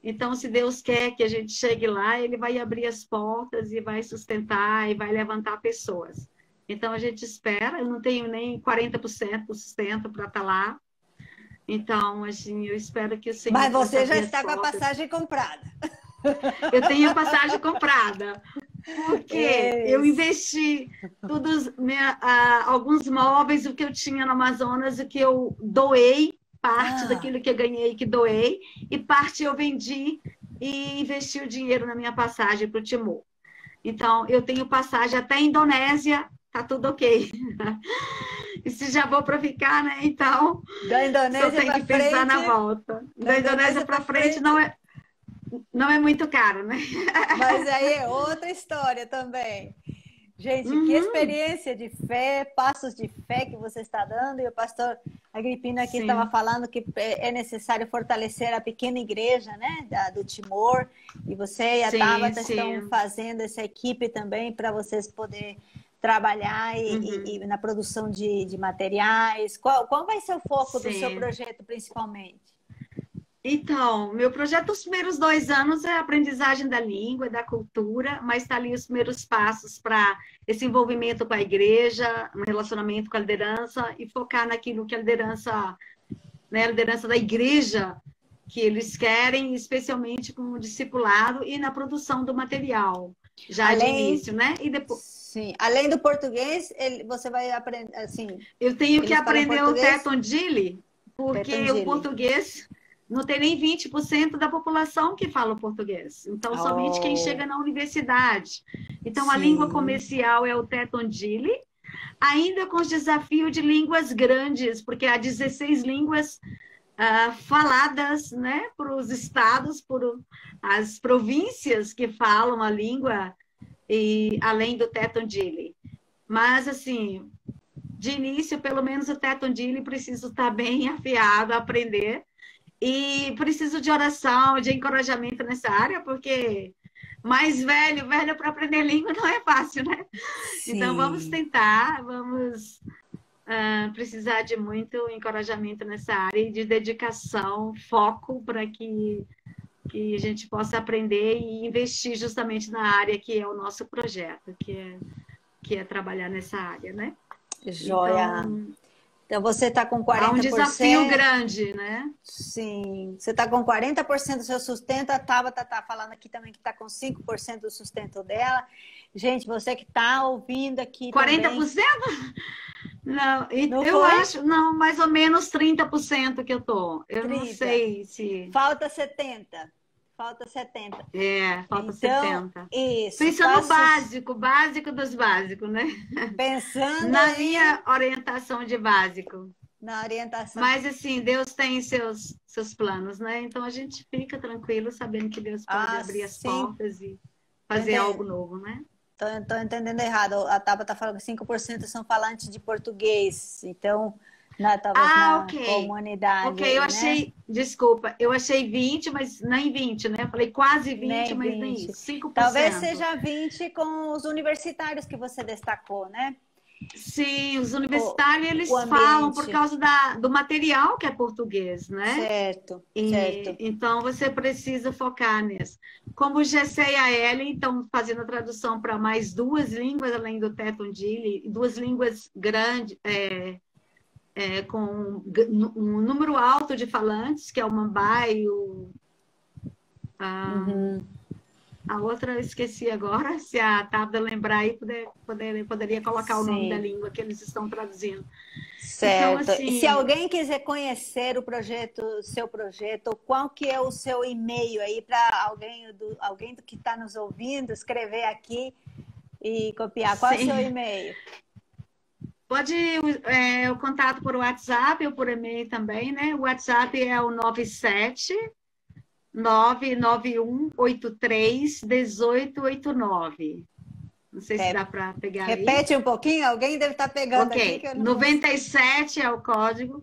Então, se Deus quer que a gente chegue lá, Ele vai abrir as portas e vai sustentar e vai levantar pessoas. Então, a gente espera. Eu não tenho nem 40% do sustento para estar lá. Então, assim, eu espero que o Senhor... Mas você já está com a passagem comprada. Eu tenho a passagem comprada. Porque eu investi alguns móveis, o que eu tinha no Amazonas, o que eu doei, parte daquilo que eu ganhei que doei, e parte eu vendi e investi o dinheiro na minha passagem para o Timor. Então, eu tenho passagem até a Indonésia, tá tudo ok. E se já vou para ficar, né? Então, da Indonésia só tem que pensar na volta. Da Indonésia para frente não é muito caro, né? Mas aí é outra história também. Gente, que experiência de fé, passos de fé que você está dando. E o pastor Agripino aqui estava falando que é necessário fortalecer a pequena igreja, né, do Timor. E você e a Tabata estão fazendo essa equipe também para vocês poderem trabalhar e na produção de materiais. Qual vai ser o foco do seu projeto, principalmente? Então, meu projeto, os primeiros 2 anos é a aprendizagem da língua, da cultura, mas está ali os primeiros passos para esse envolvimento com a igreja, um relacionamento com a liderança e focar naquilo que a liderança, né, a liderança da igreja, que eles querem, especialmente com o discipulado e na produção do material, já de início, né? E depois... Sim, além do português, você vai aprender, assim... Eu tenho que aprender o Tetondili, porque o português... Não tem nem 20% da população que fala o português. Então, somente quem chega na universidade. Então, a língua comercial é o Tetondili, ainda com os desafios de línguas grandes, porque há 16 línguas faladas, né, por os estados, por as províncias que falam a língua, e além do Tetondili. Mas, assim, de início, pelo menos o Tetondili preciso estar bem afiado a aprender. E preciso de oração, de encorajamento nessa área, porque mais velho para aprender língua não é fácil, né? Sim. Então, vamos tentar, vamos precisar de muito encorajamento nessa área e de dedicação, foco para que a gente possa aprender e investir justamente na área que é o nosso projeto, que é trabalhar nessa área, né? Joia. Então você está com 40%. Há um desafio grande, né? Sim. Você está com 40% do seu sustento. A Tabata está falando aqui também que está com 5% do sustento dela. Gente, você que está ouvindo aqui 40%? Também... Não, não eu foi? acho, não, mais ou menos 30% que eu tô. Eu 30. não sei se... Falta 70. Falta 70. Falta então, 70. Isso. Pensando no básico, básico dos básicos, né? Pensando na minha orientação de básico. Na orientação. Mas, assim, Deus tem seus planos, né? Então, a gente fica tranquilo sabendo que Deus pode abrir as portas e fazer algo novo, né? Estou entendendo errado. A Tabata está falando que 5% são falantes de português. Então, talvez na comunidade. Ok, eu achei, desculpa, eu achei 20, mas nem 20, né? Eu falei quase 20, nem mas 20. Nem isso. 5%. Talvez seja 20 com os universitários que você destacou, né? Sim, os universitários, eles falam por causa do material que é português, né? Certo. Então, você precisa focar nisso. Como o Gessé e a Ellen estão fazendo a tradução para mais 2 línguas, além do Tetundili, 2 línguas grandes, com um número alto de falantes, que é o Mambai, a outra eu esqueci agora, se a Tabata lembrar aí, poderia colocar o nome da língua que eles estão traduzindo. Certo. Então, assim, e se alguém quiser conhecer seu projeto, qual que é o seu e-mail aí para alguém que está nos ouvindo, escrever aqui e copiar? Qual é o seu e-mail? Pode o contato por WhatsApp ou por e-mail também, né? O WhatsApp é o 991831889. Não sei se dá para pegar aí. Repete um pouquinho, alguém deve estar pegando aqui. Que eu não 97 é o código,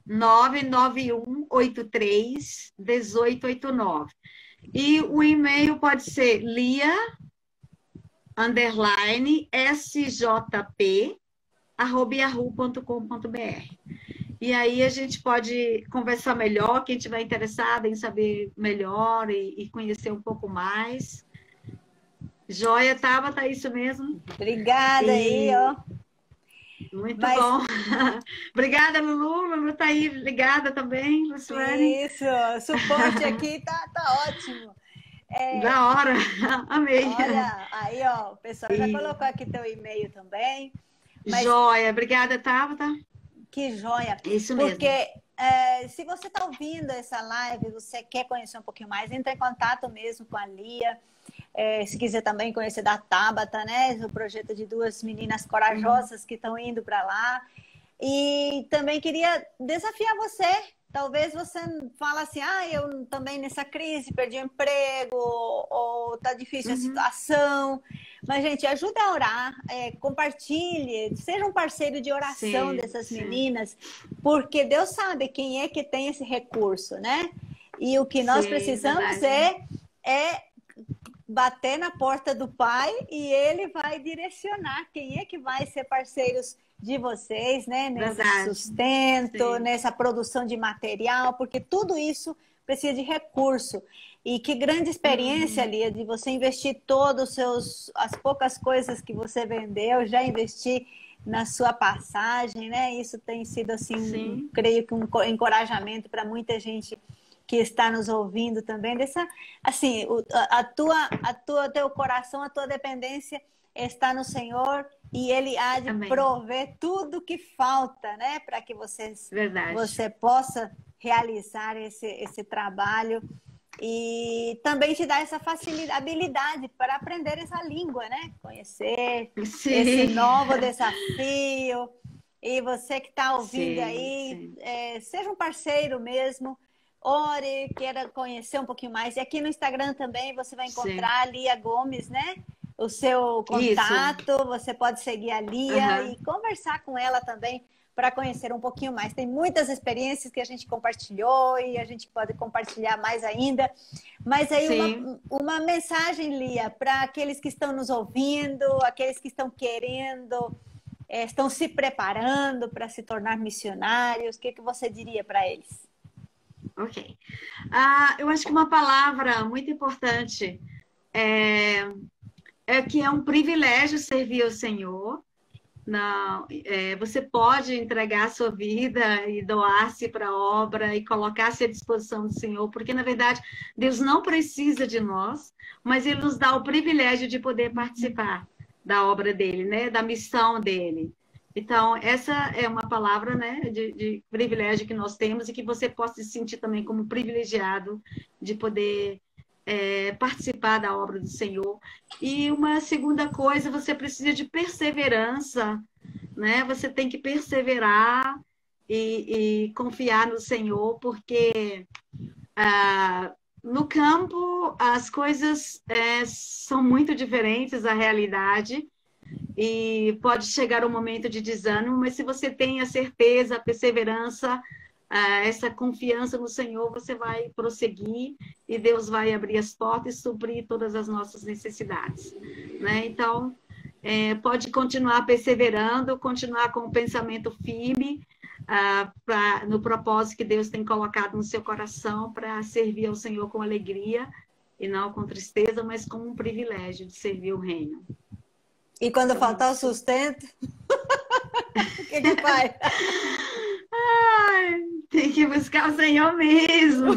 991831889. E o e-mail pode ser lia_sjp@yahoo.com.br. E aí a gente pode conversar melhor, quem estiver interessado em saber melhor e conhecer um pouco mais. Joia, Tabata, isso mesmo. Obrigada aí, ó. Muito bom. Obrigada, Lulu. Lulu tá aí ligada também, Luciane. Isso, suporte aqui tá ótimo. Da hora, amei. Olha, aí, ó, o pessoal já colocou aqui teu e-mail também. Joia, obrigada, Tabata. Que joia. Isso mesmo. Porque se você está ouvindo essa live, você quer conhecer um pouquinho mais, entre em contato mesmo com a Lia. Se quiser também conhecer da Tabata, né? O projeto de 2 meninas corajosas que estão indo para lá. E também queria desafiar você. Talvez você fala assim, eu também nessa crise perdi o emprego, ou tá difícil a situação. Mas, gente, ajuda a orar, compartilhe, seja um parceiro de oração dessas meninas, porque Deus sabe quem é que tem esse recurso, né? E o que nós precisamos é bater na porta do Pai e Ele vai direcionar quem é que vai ser parceiros de vocês, né? Nesse sustento, nessa produção de material, porque tudo isso precisa de recurso. E que grande experiência, Lia, de você investir todos as poucas coisas que você vendeu, já investir na sua passagem, né? Isso tem sido, assim, creio que um encorajamento para muita gente que está nos ouvindo também. Assim, teu coração, a tua dependência está no Senhor e Ele há de prover tudo que falta, né? Para que você possa realizar esse trabalho e também te dar essa facilidade, habilidade para aprender essa língua, né? Conhecer esse novo desafio. E você que está ouvindo aí, seja um parceiro mesmo, ore, queira conhecer um pouquinho mais. E aqui no Instagram também você vai encontrar a Lia Gomes, né? O seu contato, você pode seguir a Lia e conversar com ela também para conhecer um pouquinho mais. Tem muitas experiências que a gente compartilhou e a gente pode compartilhar mais ainda. Mas aí uma mensagem, Lia, para aqueles que estão nos ouvindo, aqueles que estão querendo estão se preparando para se tornar missionários? O que você diria para eles? Ok. Eu acho que uma palavra muito importante é que é um privilégio servir ao Senhor. Não, você pode entregar a sua vida e doar-se para a obra e colocar-se à disposição do Senhor, porque, na verdade, Deus não precisa de nós, mas Ele nos dá o privilégio de poder participar da obra dele, né? Da missão dele. Então, essa é uma palavra, né, de privilégio que nós temos e que você possa se sentir também como privilegiado de poder participar da obra do Senhor. E uma segunda coisa, você precisa de perseverança, né? Você tem que perseverar e confiar no Senhor, porque no campo as coisas são muito diferentes da realidade e pode chegar um momento de desânimo, mas se você tem a certeza, a perseverança, essa confiança no Senhor, você vai prosseguir e Deus vai abrir as portas e suprir todas as nossas necessidades, né? Então, pode continuar perseverando, continuar com o pensamento firme no propósito que Deus tem colocado no seu coração para servir ao Senhor com alegria e não com tristeza, mas com um privilégio de servir o reino. E quando faltar o sustento, o que faz? Tem que buscar o Senhor mesmo.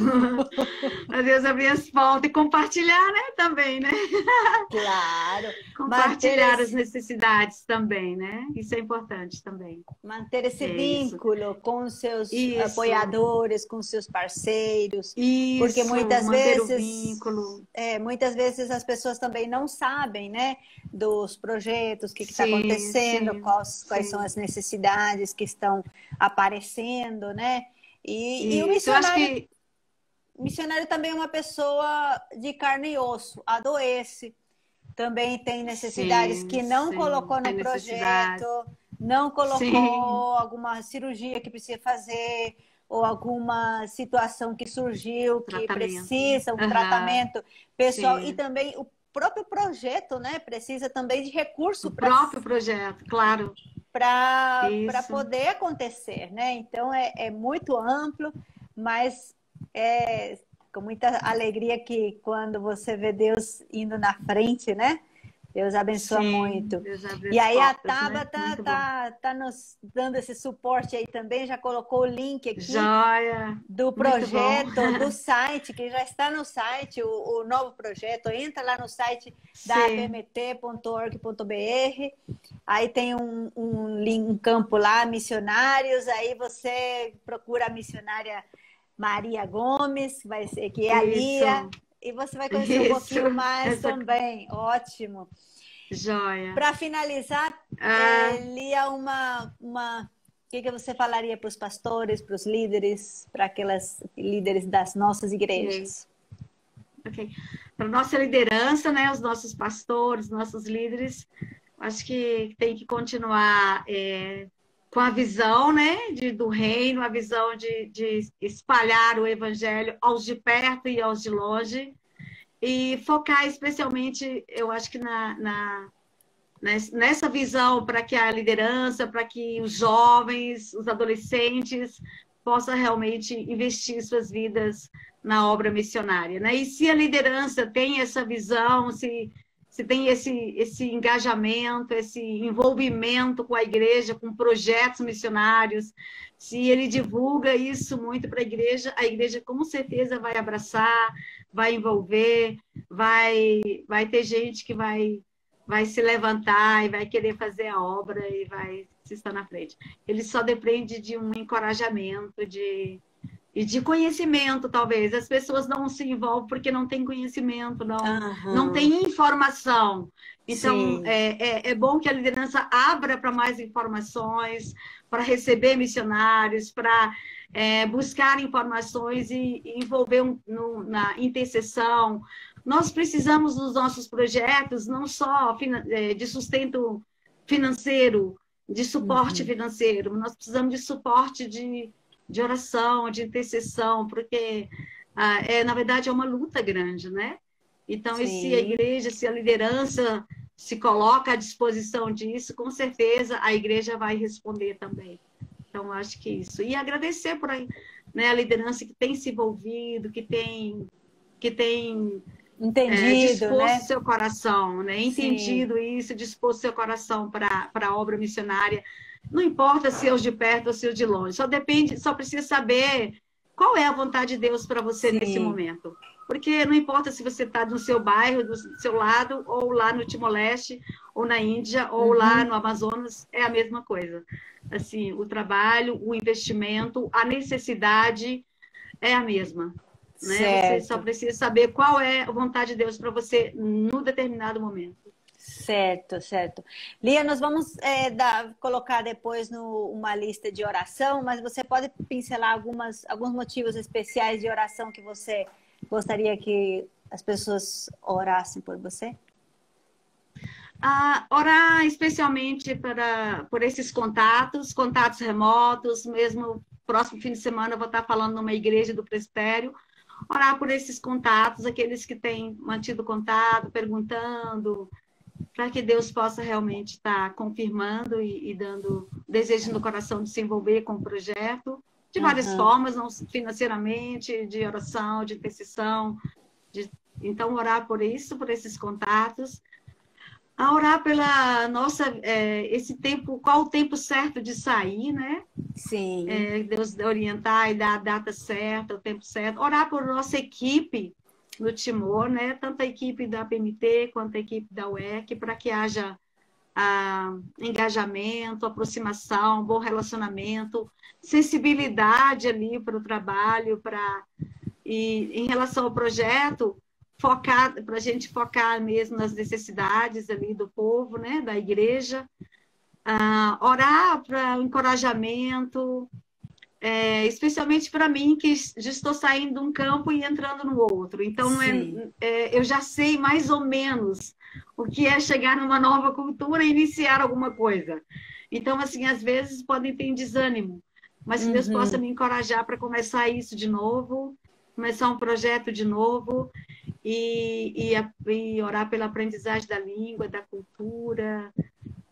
Para Deus abrir as portas e compartilhar, né? Também, né? Claro. Compartilhar as necessidades também, né? Isso é importante também. Manter esse vínculo com os seus apoiadores, com os seus parceiros. Isso, porque muitas manter vezes, o vínculo. Muitas vezes as pessoas também não sabem, né? Dos projetos, o que está acontecendo, quais são as necessidades que estão aparecendo, né? E o missionário, missionário também é uma pessoa de carne e osso, adoece, também tem necessidades que não colocou no projeto, não colocou alguma cirurgia que precisa fazer, ou alguma situação que surgiu, que precisa um tratamento pessoal, e também o próprio projeto, né? Precisa também de recurso para o próprio projeto, claro, para poder acontecer, né? Então é muito amplo, mas é com muita alegria que quando você vê Deus indo na frente, né? Deus abençoa muito. Deus e aí a Tabata tá nos dando esse suporte aí também, já colocou o link aqui do projeto, do site, que já está no site, o novo projeto. Entra lá no site da abmt.org.br, aí tem um campo lá, missionários, aí você procura a missionária Maria Gomes, que é a Lia, e você vai conhecer um pouquinho mais também. Ótimo. Joia. Para finalizar, Lia, o que você falaria para os pastores, para os líderes, para aquelas líderes das nossas igrejas? Para a nossa liderança, né, os nossos pastores, nossos líderes, acho que tem que continuar com a visão, né, do reino, a visão de espalhar o evangelho aos de perto e aos de longe, e focar especialmente, eu acho que nessa visão para que a liderança, para que os jovens, os adolescentes possam realmente investir suas vidas na obra missionária, né? E se a liderança tem essa visão, se tem esse engajamento, esse envolvimento com a igreja, com projetos missionários, se ele divulga isso muito para a igreja com certeza vai abraçar, vai envolver, vai ter gente que vai se levantar e vai querer fazer a obra e vai se estar na frente. Ele só depende de um encorajamento, e de conhecimento, talvez. As pessoas não se envolvem porque não têm conhecimento, não tem informação. Então, é bom que a liderança abra para mais informações, para receber missionários, para buscar informações e envolver na intercessão. Nós precisamos nos nossos projetos, não só de sustento financeiro, de suporte financeiro, nós precisamos de suporte de oração, de intercessão, porque, na verdade, é uma luta grande, né? Então, se a igreja, se a liderança se coloca à disposição disso, com certeza a igreja vai responder também. Então, acho que isso. E agradecer por aí, né, a liderança que tem se envolvido, que tem Entendido, disposto né? seu coração, né? Entendido Sim. isso, disposto seu coração para a obra missionária. Não importa se é os de perto ou se é os de longe, só precisa saber qual é a vontade de Deus para você nesse Sim. momento. Porque não importa se você está no seu bairro, do seu lado, ou lá no Timor-Leste, ou na Índia, ou lá no Amazonas, é a mesma coisa. Assim, o trabalho, o investimento, a necessidade é a mesma. Né? Você só Certo. precisa saber qual é a vontade de Deus para você no determinado momento. Certo, certo. Lia, nós vamos colocar depois uma lista de oração, mas você pode pincelar alguns motivos especiais de oração que você gostaria que as pessoas orassem por você? Orar especialmente por esses contatos remotos, mesmo próximo fim de semana eu vou estar falando numa igreja do presbitério, orar por esses contatos, aqueles que têm mantido contato, perguntando, para que Deus possa realmente estar confirmando e dando desejo no coração de se envolver com o projeto, de várias formas, não financeiramente, de oração, de intercessão. Então, orar por isso, por esses contatos. A orar pela nossa, esse tempo, qual o tempo certo de sair, né? Sim. Deus orientar e dar a data certa, o tempo certo. Orar por nossa equipe no Timor, né? Tanto a equipe da PMT quanto a equipe da UEC, para que haja engajamento, aproximação, bom relacionamento, sensibilidade ali para o trabalho, e em relação ao projeto, para a gente focar mesmo nas necessidades ali do povo, né? Da igreja, orar para o encorajamento, especialmente para mim, que já estou saindo de um campo e entrando no outro. Então, eu já sei mais ou menos o que é chegar numa nova cultura e iniciar alguma coisa. Então, assim, às vezes podem ter desânimo, mas que Deus possa me encorajar para começar isso de novo, começar um projeto de novo e orar pela aprendizagem da língua, da cultura.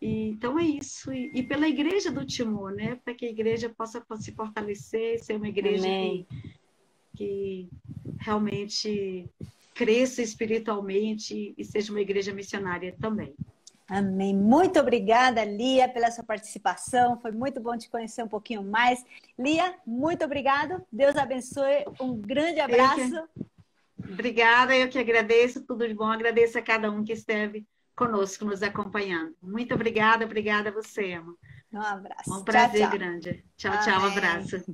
Então é isso. E pela igreja do Timor, né? Para que a igreja possa se fortalecer, ser uma igreja que realmente cresça espiritualmente e seja uma igreja missionária também. Amém. Muito obrigada, Lia, pela sua participação. Foi muito bom te conhecer um pouquinho mais. Lia, muito obrigado. Deus abençoe. Um grande abraço. Obrigada, eu que agradeço. Tudo de bom. Agradeço a cada um que esteve conosco, nos acompanhando. Muito obrigada a você, Emma. Um abraço. Um prazer tchau, tchau. grande. Tchau, tchau. Um abraço.